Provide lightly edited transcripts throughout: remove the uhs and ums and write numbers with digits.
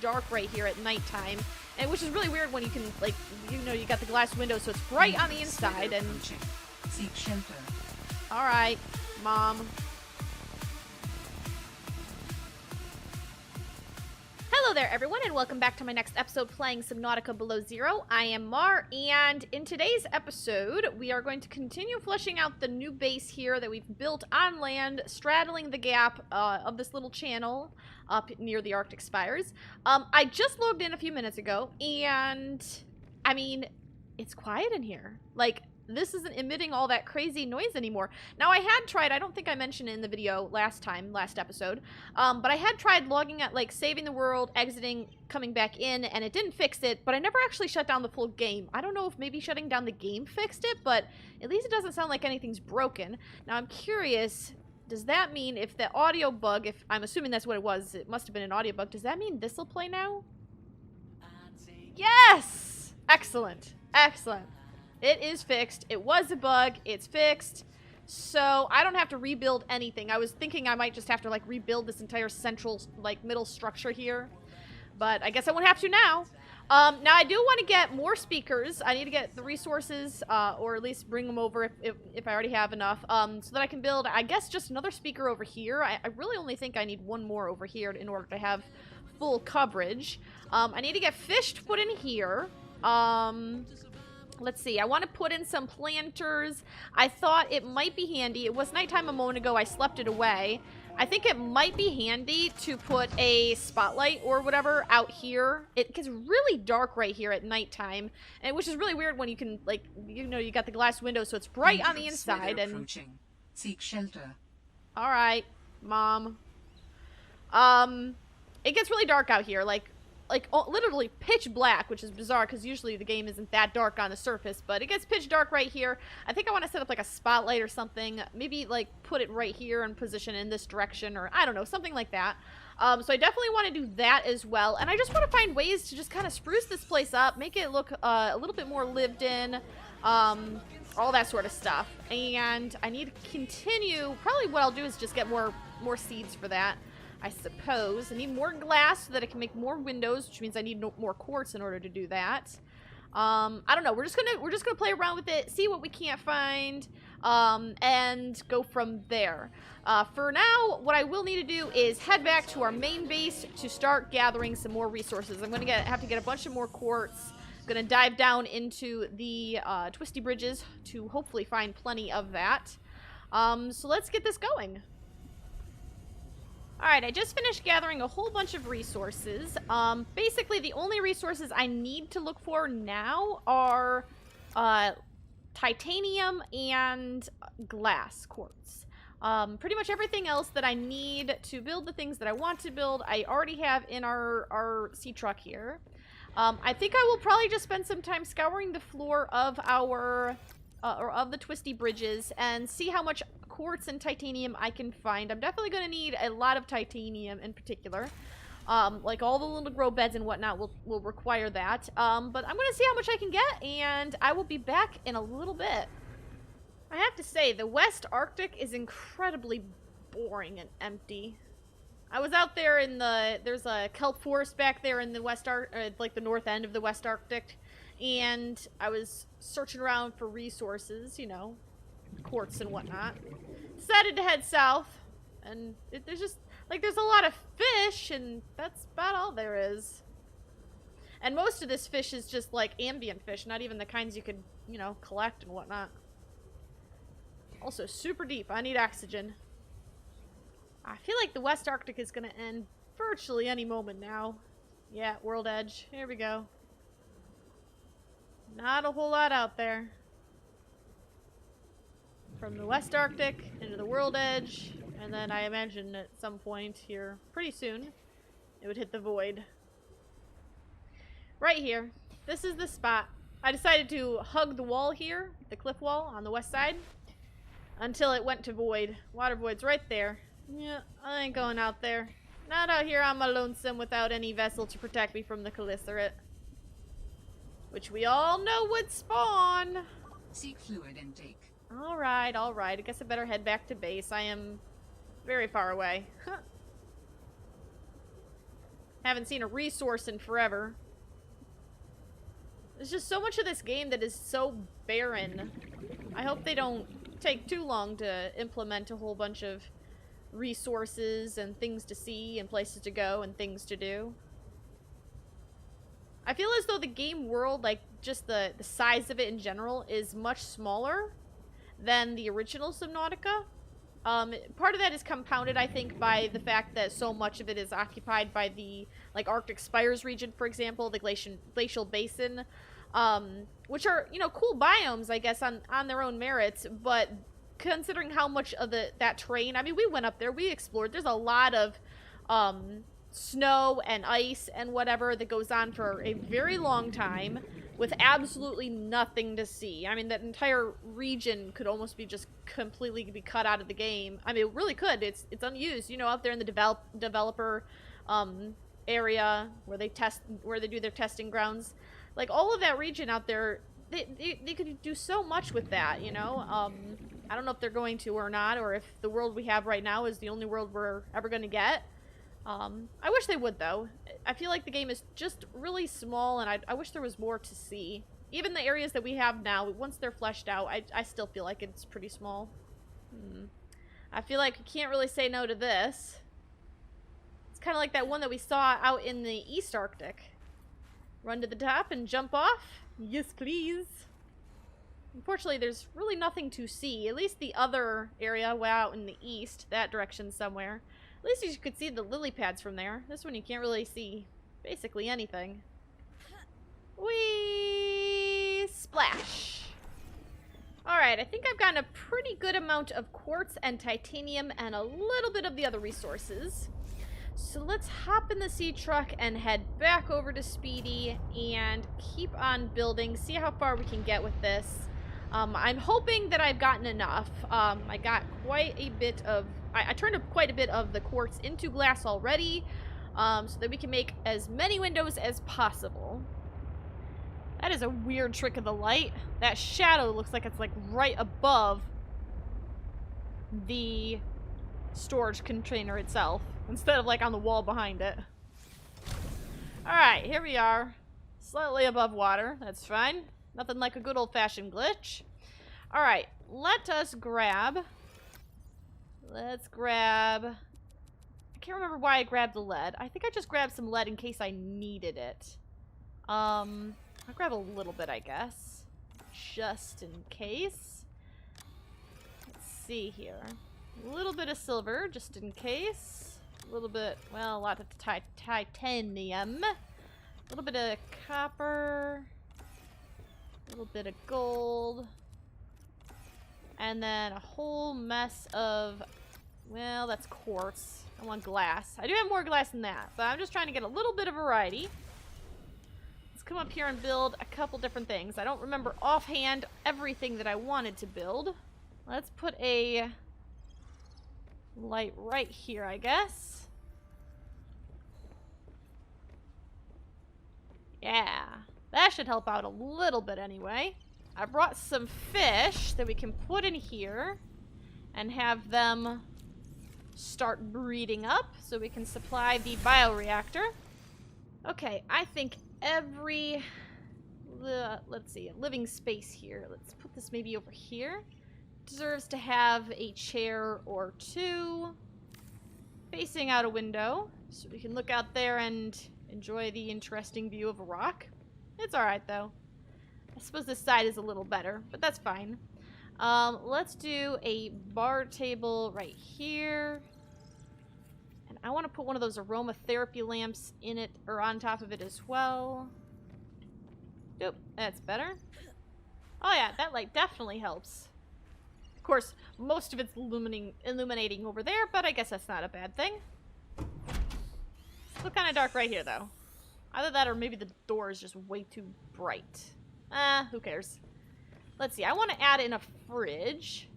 dark right here at nighttime, and which is really weird when you can, like, you know, you got the glass window, so it's bright on the inside. And seek shelter. All right, Mom. Hello there, everyone, and welcome back to my next episode playing Subnautica Below Zero. I am Mar, and in today's episode, we are going to continue fleshing out the new base here that we've built on land, straddling the gap of this little channel up near the Arctic Spires. I just logged in a few minutes ago, and, I mean, it's quiet in here. Like, this isn't emitting all that crazy noise anymore. Now, I had tried, I don't think I mentioned it in the video last episode, but I had tried logging at, like, saving the world, exiting, coming back in, and it didn't fix it, but I never actually shut down the full game. I don't know if maybe shutting down the game fixed it, but at least it doesn't sound like anything's broken. Now, I'm curious, does that mean if the audio bug, if I'm assuming that's what it was, it must have been an audio bug, does that mean this will play now? Yes! Excellent. Excellent. It is fixed. It was a bug. It's fixed. So I don't have to rebuild anything. I was thinking I might just have to, like, rebuild this entire central, like, middle structure here. But I guess I won't have to now. Now I do want to get more speakers. I need to get the resources, or at least bring them over if I already have enough, so that I can build, I guess, just another speaker over here. I really only think I need one more over here in order to have full coverage. I need to get fish to put in here. Let's see, I want to put in some planters. I thought it might be handy. It was nighttime a moment ago. I slept it away. I think it might be handy to put a spotlight or whatever out here. It gets really dark right here at nighttime, and which is really weird when you can, like, you know, you got the glass window, so it's bright on the inside. And seek shelter. All right, Mom. It gets really dark out here, like literally pitch black, which is bizarre because usually the game isn't that dark on the surface, but it gets pitch dark right here. I think I want to set up like a spotlight or something, maybe like put it right here and position in this direction, or I don't know, something like that. So I definitely want to do that as well, and I just want to find ways to just kind of spruce this place up, make it look a little bit more lived in, all that sort of stuff. And I need to continue, probably what I'll do is just get more more seeds for that, I suppose. I need more glass so that I can make more windows, which means I need more quartz in order to do that. I don't know. We're just gonna play around with it, see what we can't find, and go from there. For now, what I will need to do is head back to our main base to start gathering some more resources. I'm gonna have to get a bunch of more quartz. Gonna dive down into the twisty bridges to hopefully find plenty of that. So let's get this going. Alright, I just finished gathering a whole bunch of resources. Basically, the only resources I need to look for now are titanium and glass quartz. Pretty much everything else that I need to build the things that I want to build, I already have in our sea truck here. I think I will probably just spend some time scouring the floor of our, or of the twisty bridges and see how much quartz and titanium I can find. I'm definitely going to need a lot of titanium in particular. Like all the little grow beds and whatnot will require that. But I'm going to see how much I can get, and I will be back in a little bit. I have to say, the West Arctic is incredibly boring and empty. I was out there in there's a kelp forest back there in the like the north end of the West Arctic, and I was searching around for resources, you know, quartz and whatnot. Decided to head south, and there's just, like, there's a lot of fish, and that's about all there is. And most of this fish is just, like, ambient fish, not even the kinds you could, you know, collect and whatnot. Also, super deep. I need oxygen. I feel like the West Arctic is going to end virtually any moment now. Yeah, world edge. Here we go. Not a whole lot out there. From the West Arctic into the world edge, and then I imagine at some point here, pretty soon, it would hit the void. Right here. This is the spot. I decided to hug the wall here, the cliff wall on the west side, until it went to void. Water void's right there. Yeah, I ain't going out there. Not out here on my lonesome without any vessel to protect me from the Caliceret. Which we all know would spawn. Seek fluid intake. Alright, alright. I guess I better head back to base. I am very far away. Haven't seen a resource in forever. There's just so much of this game that is so barren. I hope they don't take too long to implement a whole bunch of resources and things to see and places to go and things to do. I feel as though the game world, like just the size of it in general, is much smaller than the original Subnautica. Part of that is compounded, I think, by the fact that so much of it is occupied by the, like, Arctic Spires region, for example, the glacial basin, which are, you know, cool biomes, I guess, on their own merits, but considering how much of that terrain, I mean, we went up there, we explored, there's a lot of, snow and ice and whatever that goes on for a very long time, with absolutely nothing to see. I mean, that entire region could almost be just completely be cut out of the game. I mean, it really could. It's unused, you know, out there in the developer area where they do their testing grounds. Like, all of that region out there, they could do so much with that, you know? I don't know if they're going to or not, or if the world we have right now is the only world we're ever going to get. I wish they would, though. I feel like the game is just really small, and I wish there was more to see. Even the areas that we have now, once they're fleshed out, I still feel like it's pretty small. I feel like I can't really say no to this. It's kind of like that one that we saw out in the East Arctic. Run to the top and jump off? Yes, please. Unfortunately, there's really nothing to see. At least the other area, way out in the east, that direction somewhere. At least you could see the lily pads from there. This one you can't really see basically anything. Whee! Splash! Alright, I think I've gotten a pretty good amount of quartz and titanium and a little bit of the other resources. So let's hop in the sea truck and head back over to Speedy and keep on building, see how far we can get with this. I'm hoping that I've gotten enough. I got quite a bit of... I turned up quite a bit of the quartz into glass already, so that we can make as many windows as possible. That is a weird trick of the light. That shadow looks like it's like right above the storage container itself, instead of like on the wall behind it. Alright, here we are. Slightly above water. That's fine. Nothing like a good old-fashioned glitch. Alright, let us grab... Let's grab... I can't remember why I grabbed the lead. I think I just grabbed some lead in case I needed it. I'll grab a little bit, I guess. Just in case. Let's see here. A little bit of silver, just in case. A little bit, well, a lot of titanium. A little bit of copper. A little bit of gold. And then a whole mess of, well, that's quartz. I want glass. I do have more glass than that, but I'm just trying to get a little bit of variety. Let's come up here and build a couple different things. I don't remember offhand everything that I wanted to build. Let's put a light right here, I guess. Yeah, that should help out a little bit anyway. I brought some fish that we can put in here and have them start breeding up so we can supply the bioreactor. Okay, I think every, let's see, a living space here. Let's put this maybe over here. Deserves to have a chair or two facing out a window so we can look out there and enjoy the interesting view of a rock. It's alright though. I suppose this side is a little better, but that's fine. Let's do a bar table right here. And I want to put one of those aromatherapy lamps in it, or on top of it as well. Nope, that's better. Oh yeah, that light definitely helps. Of course, most of it's illuminating over there, but I guess that's not a bad thing. It's still kind of dark right here, though. Either that or maybe the door is just way too bright. Who cares? Let's see, I want to add in a fridge.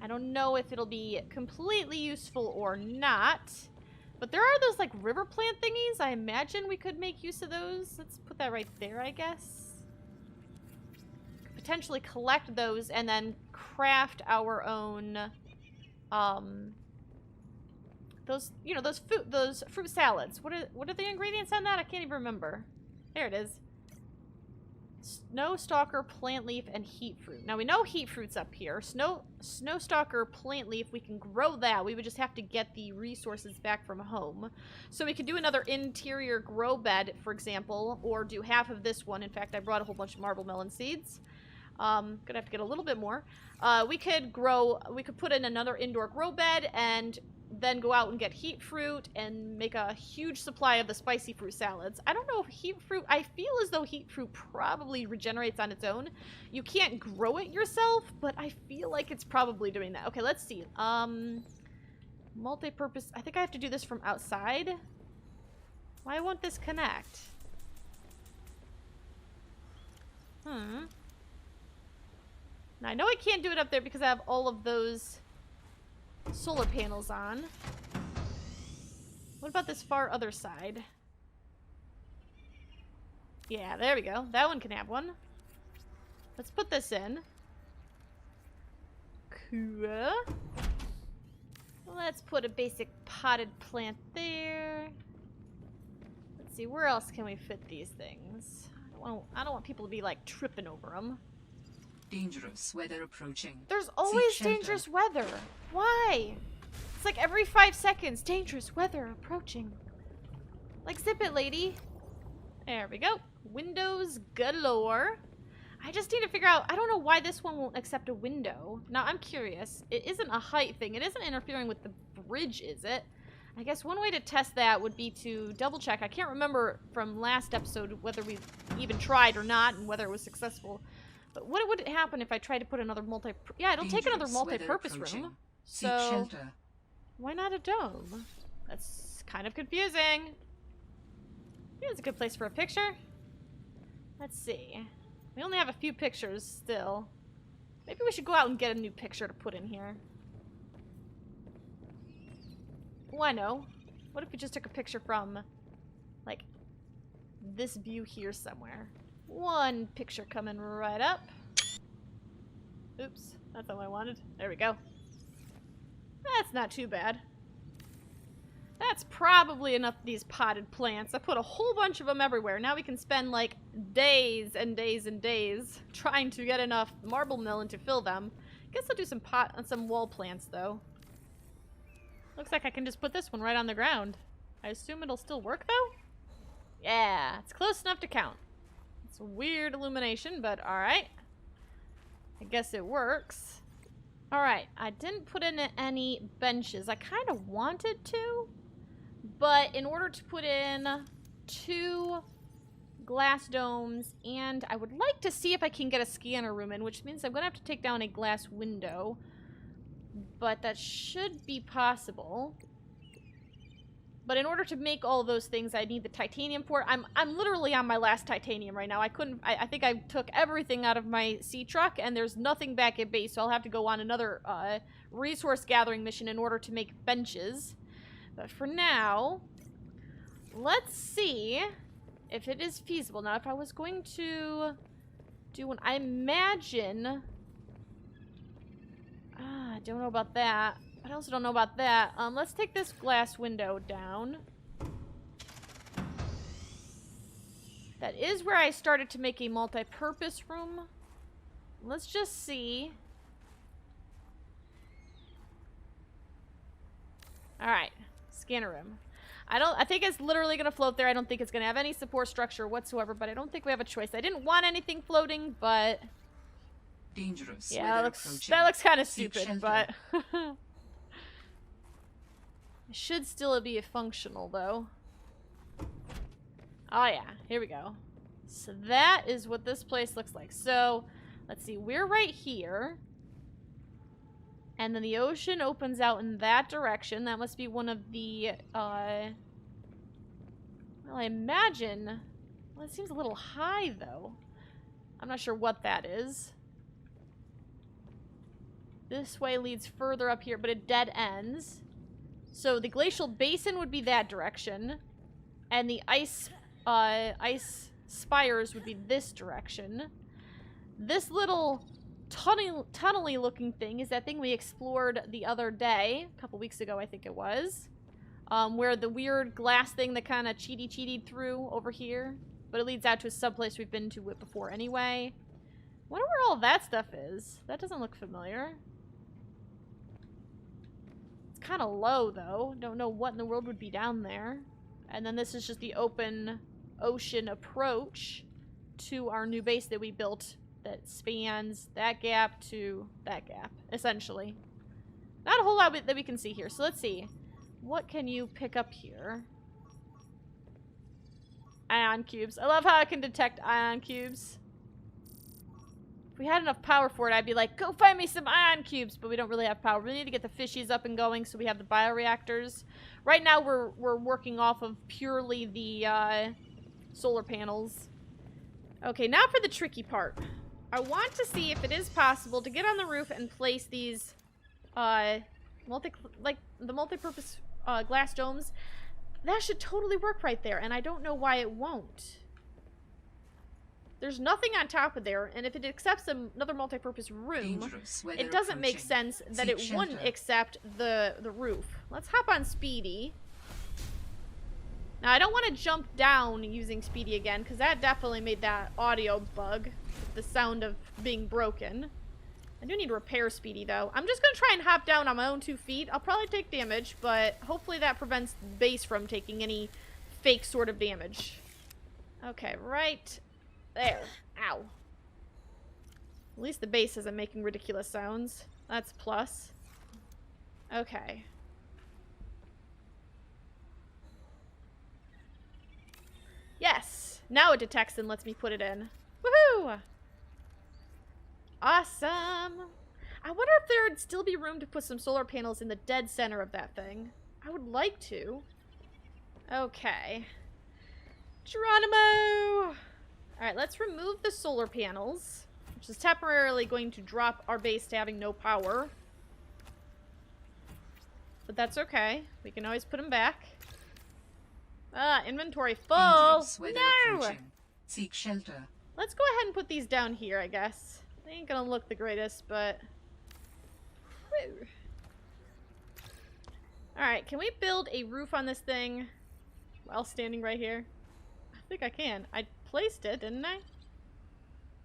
I don't know if it'll be completely useful or not. But there are those, like, river plant thingies. I imagine we could make use of those. Let's put that right there, I guess. Could potentially collect those and then craft our own, those, you know, those fruit salads. What are the ingredients on that? I can't even remember. There it is. Snow stalker, plant leaf, and heat fruit. Now we know heat fruit's up here. Snow stalker, plant leaf, we can grow that. We would just have to get the resources back from home. So we could do another interior grow bed, for example, or do half of this one. In fact, I brought a whole bunch of marble melon seeds. Gonna have to get a little bit more. We could put in another indoor grow bed and then go out and get heat fruit and make a huge supply of the spicy fruit salads. I don't know if heat fruit, I feel as though heat fruit probably regenerates on its own. You can't grow it yourself, but I feel like it's probably doing that. Okay, let's see. Multi-purpose, I think I have to do this from outside. Why won't this connect? Now I know I can't do it up there because I have all of those solar panels on. What about this far other side? Yeah, there we go. That one can have one. Let's put this in. Cool. Let's put a basic potted plant there. Let's see, where else can we fit these things? I don't want people to be like tripping over them. Dangerous weather approaching. There's always dangerous weather. Why? It's like every 5 seconds. Dangerous weather approaching. Like, zip it, lady. There we go. Windows galore. I just need to figure out, I don't know why this one won't accept a window. Now, I'm curious. It isn't a height thing. It isn't interfering with the bridge, is it? I guess one way to test that would be to double check. I can't remember from last episode whether we even tried or not and whether it was successful. But what would happen if I tried to put another yeah, it'll take another multi-purpose room. So, why not a dome? That's kind of confusing. Here's a good place for a picture. Let's see. We only have a few pictures still. Maybe we should go out and get a new picture to put in here. Oh, I know. What if we just took a picture from, like, this view here somewhere? One picture coming right up. Oops, that's not what I wanted. There we go. That's not too bad. That's probably enough of these potted plants. I put a whole bunch of them everywhere. Now we can spend like days and days and days trying to get enough marble melon to fill them. Guess I'll do some wall plants though. Looks like I can just put this one right on the ground. I assume it'll still work though? Yeah, it's close enough to count. It's a weird illumination, but alright. I guess it works. Alright, I didn't put in any benches. I kind of wanted to, but in order to put in 2 glass domes, and I would like to see if I can get a scanner room in, which means I'm going to have to take down a glass window, but that should be possible. But in order to make all of those things, I need the titanium for it. I'm literally on my last titanium right now. I think I took everything out of my sea truck, and there's nothing back at base, so I'll have to go on another resource gathering mission in order to make benches. But for now, let's see if it is feasible. Now, if I was going to do one, I imagine... I don't know about that. I also don't know about that. Let's take this glass window down. That is where I started to make a multi-purpose room. Let's just see. Alright. Scanner room. I think it's literally going to float there. I don't think it's going to have any support structure whatsoever, but I don't think we have a choice. I didn't want anything floating, but... Dangerous. Yeah, that looks kind of stupid, but... It should still be functional, though. Oh, yeah. Here we go. So that is what this place looks like. So, let's see. We're right here. And then the ocean opens out in that direction. That must be one of the, well, I imagine... Well, it seems a little high, though. I'm not sure what that is. This way leads further up here, but it dead ends. So the glacial basin would be that direction, and the ice spires would be this direction. This little tunnely looking thing is that thing we explored the other day, a couple weeks ago I think it was. Where the weird glass thing that kind of cheated through over here. But it leads out to a sub-place we've been to before anyway. Wonder where all that stuff is. That doesn't look familiar. It's kind of low, though. Don't know what in the world would be down there. And then this is just the open ocean approach to our new base that we built that spans that gap to that gap, essentially. Not a whole lot that we can see here. So let's see. What can you pick up here? Ion cubes. I love how I can detect ion cubes. If we had enough power for it, I'd be like, go find me some ion cubes. But we don't really have power. We need to get the fishies up and going so we have the bioreactors. Right now, we're working off of purely the solar panels. Okay, now for the tricky part. I want to see if it is possible to get on the roof and place these the multi-purpose glass domes. That should totally work right there, and I don't know why it won't. There's nothing on top of there, and if it accepts another multi-purpose room, it doesn't make sense that it wouldn't accept the roof. Let's hop on Speedy. Now, I don't want to jump down using Speedy again, because that definitely made that audio bug, the sound of being broken. I do need to repair Speedy, though. I'm just going to try and hop down on my own 2 feet. I'll probably take damage, but hopefully that prevents the base from taking any fake sort of damage. Okay, right there. Ow. At least the base isn't making ridiculous sounds. That's a plus. Okay. Yes! Now it detects and lets me put it in. Woohoo! Awesome! I wonder if there would still be room to put some solar panels in the dead center of that thing. I would like to. Okay. Geronimo! Alright, let's remove the solar panels, which is temporarily going to drop our base to having no power. But that's okay. We can always put them back. Ah, inventory full! No! Seek shelter. Let's go ahead and put these down here, I guess. They ain't gonna look the greatest, but... Woo. Alright, can we build a roof on this thing while standing right here? I think I can. I placed it, didn't I?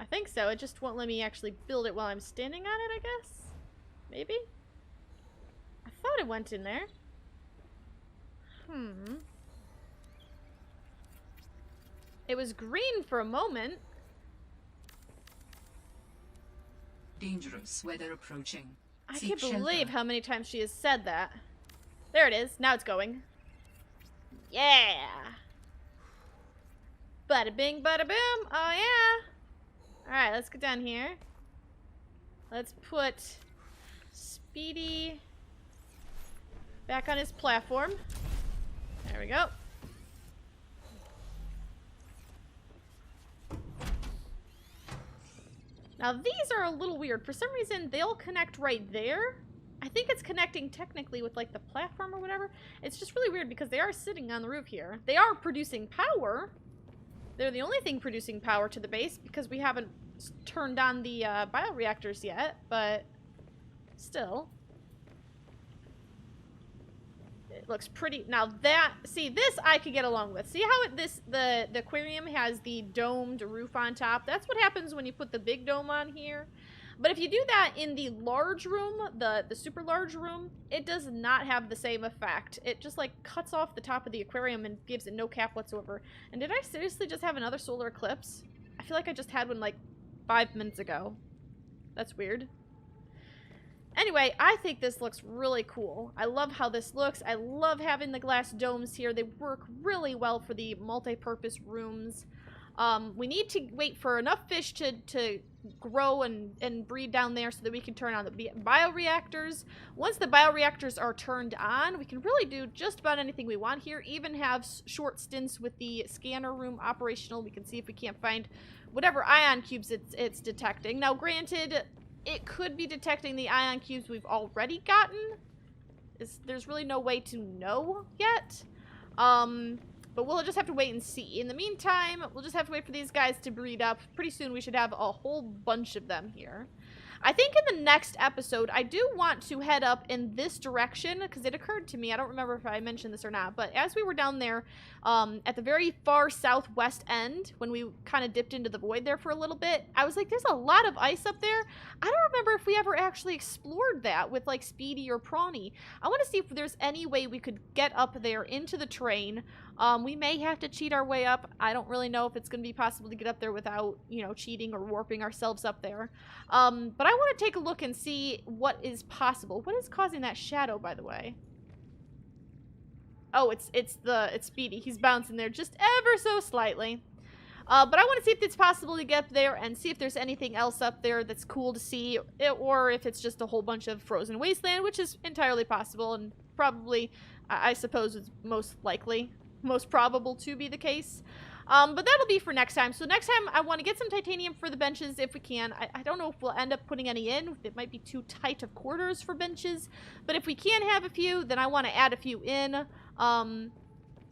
I think so. It just won't let me actually build it while I'm standing on it, I guess? Maybe? I thought it went in there. It was green for a moment. Dangerous weather approaching. I can't believe how many times she has said that. There it is. Now it's going. Yeah. Bada bing, bada boom. Oh, yeah. Alright, let's get down here. Let's put Speedy back on his platform. There we go. Now these are a little weird. For some reason, they'll connect right there. I think it's connecting technically with like the platform or whatever. It's just really weird because they are sitting on the roof here. They are producing power. They're the only thing producing power to the base because we haven't turned on the bioreactors yet, but still. It looks pretty. Now that, see, this I could get along with. See how the aquarium has the domed roof on top? That's what happens when you put the big dome on here. But if you do that in the large room, the super large room, it does not have the same effect. It just like cuts off the top of the aquarium and gives it no cap whatsoever. And did I seriously just have another solar eclipse? I feel like I just had one like 5 minutes ago. That's weird. Anyway, I think this looks really cool. I love how this looks. I love having the glass domes here. They work really well for the multi-purpose rooms. We need to wait for enough fish to grow and breed down there so that we can turn on the bioreactors. Once the bioreactors are turned on, we can really do just about anything we want here. Even have short stints with the scanner room operational. We can see if we can't find whatever ion cubes it's detecting. Now, granted, it could be detecting the ion cubes we've already gotten. There's really no way to know yet. But we'll just have to wait and see. In the meantime, we'll just have to wait for these guys to breed up. Pretty soon we should have a whole bunch of them here. I think in the next episode, I do want to head up in this direction, because it occurred to me, I don't remember if I mentioned this or not, but as we were down there at the very far southwest end, when we kind of dipped into the void there for a little bit, I was like, there's a lot of ice up there. I don't remember if we ever actually explored that with like Speedy or Prawny. I want to see if there's any way we could get up there into the terrain. We may have to cheat our way up. I don't really know if it's going to be possible to get up there without, you know, cheating or warping ourselves up there. But I want to take a look and see what is possible. What is causing that shadow, by the way? Oh, it's Speedy. He's bouncing there just ever so slightly. But I want to see if it's possible to get up there and see if there's anything else up there that's cool to see, or if it's just a whole bunch of frozen wasteland, which is entirely possible and probably, I suppose, is most probable to be the case. But that'll be for next time. So next time, I want to get some titanium for the benches if we can. I don't know if we'll end up putting any in. It might be too tight of quarters for benches. But if we can have a few, then I want to add a few in.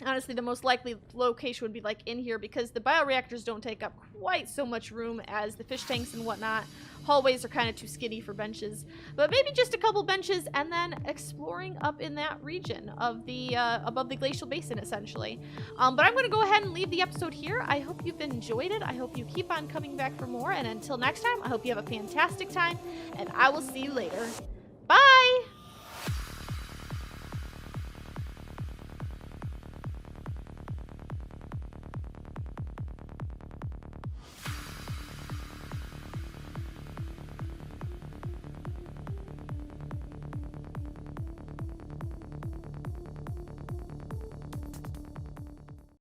Honestly, the most likely location would be like in here, because the bioreactors don't take up quite so much room as the fish tanks and whatnot. Hallways are kind of too skinny for benches, but maybe just a couple benches, and then exploring up in that region of the above the glacial basin, essentially. But I'm going to go ahead and leave the episode here. I hope you've enjoyed it. I hope you keep on coming back for more, and until next time, I hope you have a fantastic time, and I will see you later. Bye!